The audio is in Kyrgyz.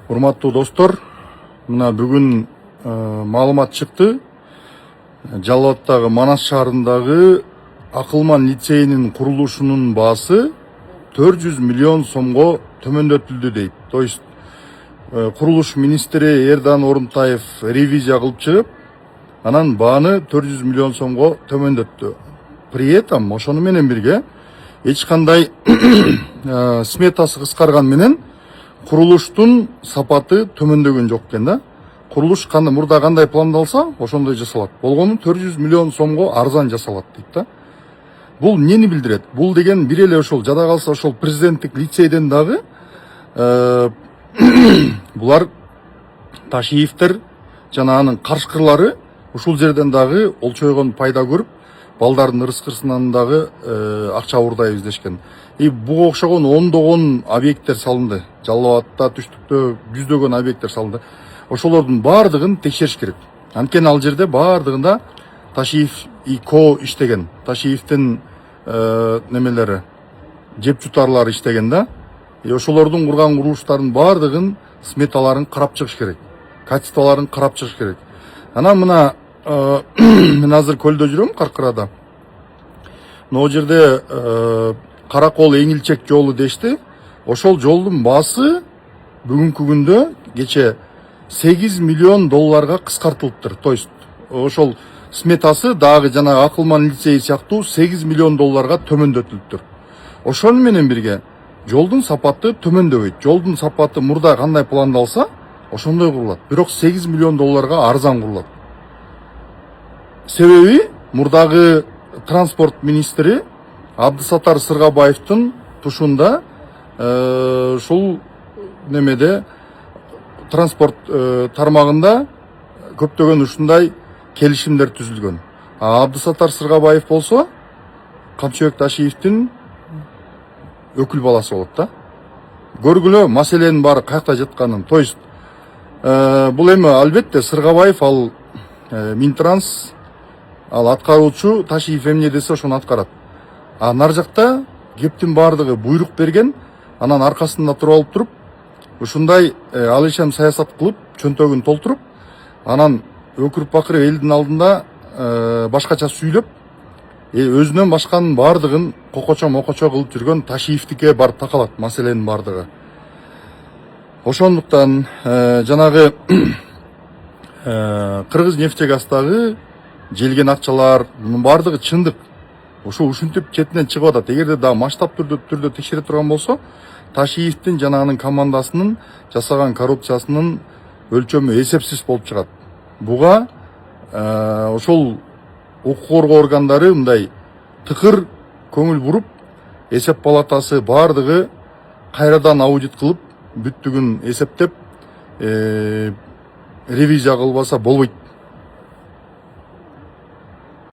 Урматтуу достор, мына бүгүн маалымат чыкты. Жалал Абадтагы Манас шаарындагы Акылман лицейинин курулушунун баасы 400 миллион сомго төмөндөтүлдү дейт. То есть курулуш министри Эрдан Орунтаев ревизия кылып чыгып, анан бааны 400 миллион сомго төмөндөттү. При этом ошону менен бирге эч кандай сметасы кыскарган менен курулуштун сапаты төмөндөгөн жок экен да. Курулуш мурда кандай пландалса, ошондой жасалат. Болгону 400 миллион сомго арзан жасалат дейт да. Бул эмнени билдирет? Бул деген бир эле ошол жада калса ошол президенттик лицейден дагы булар Ташиевтер жана анын каршкырлары ушул жерден дагы олчойгон пайда көрүп, балдардын ырыс-кырсынан дагы акча уурдай издешкен. Буга окшогон ондогон объекттер салынды. Жалал Абадта, түштүктө жүздөгөн объекттер салынды. Ошолордун баардыгын текшериш керек. Анткени ал жерде баардыгында Ташиев и Ко иштеген. Ташиевдин немелери, жеп жутарлары иштеген да. Ошолордун курган курулуштардын баардыгын сметаларын карап чыгыш керек. Качестволарын карап чыгыш керек. Анан мына мен азыр көлдө жүрөм, Каркырада. Могу жерде Каракол Эңилчек жолу дешти. Ошол жолдун баасы бүгүнкү күндө кече 8 миллион долларга кыскартылыптыр. То есть ошол сметасы дагы жана Акылман лицейи сыяктуу 8 миллион долларга төмөндөтүлүптүр. Ошону менен бирге жолдун сапаты төмөндөбөйт. Жолдун сапаты мурда кандай пландалса, ошондой курулат. Бирок 8 миллион долларга арзан курулат. Себеби мурдагы транспорт министри Абдысаттар Сыргабаевдин тушунда ушул немеде транспорт тармагында көптөгөн ушундай келишимдер түзүлгөн. Абдысаттар Сыргабаев болсо Камчыбек Ташиевдин өкүл баласы болот да. Көргүлө маселенин баары каякта жатканын. То есть бул эми албетте Сыргабаев ал Минтранс, ал аткаруучу, Ташиев эмне десе ошону аткарат. Нар жакта кептин баардыгы буйрук берген, анан аркасында туруп алып туруп, ушундай алишан саясат кылып, чөнтөгүн толтуруп, анан өкүрүп бакырып элдин алдында башкача сүйлөп, өзүнөн башканын баардыгын кокочо кылып жүргөн Ташиевдике барып такалат маселенин баардыгы. Ошондуктан жанагы Кыргыз-Нефтегастагы желген акчалар, мунун баардыгы чындык. Ушинтип четинен чыгып атат. Эгерде да масштаб түрдө текшере турган болсо, Ташиевдин жана анын командасынын жасаган коррупциясынын өлчөмү эсепсиз болуп чыгат. Буга ошол укук коргоо органдары мындай тыкыр көңүл буруп, эсеп палатасы баардыгы кайрадан аудит кылып, бүттүгүн эсептеп, ревизия кылбаса болбойт.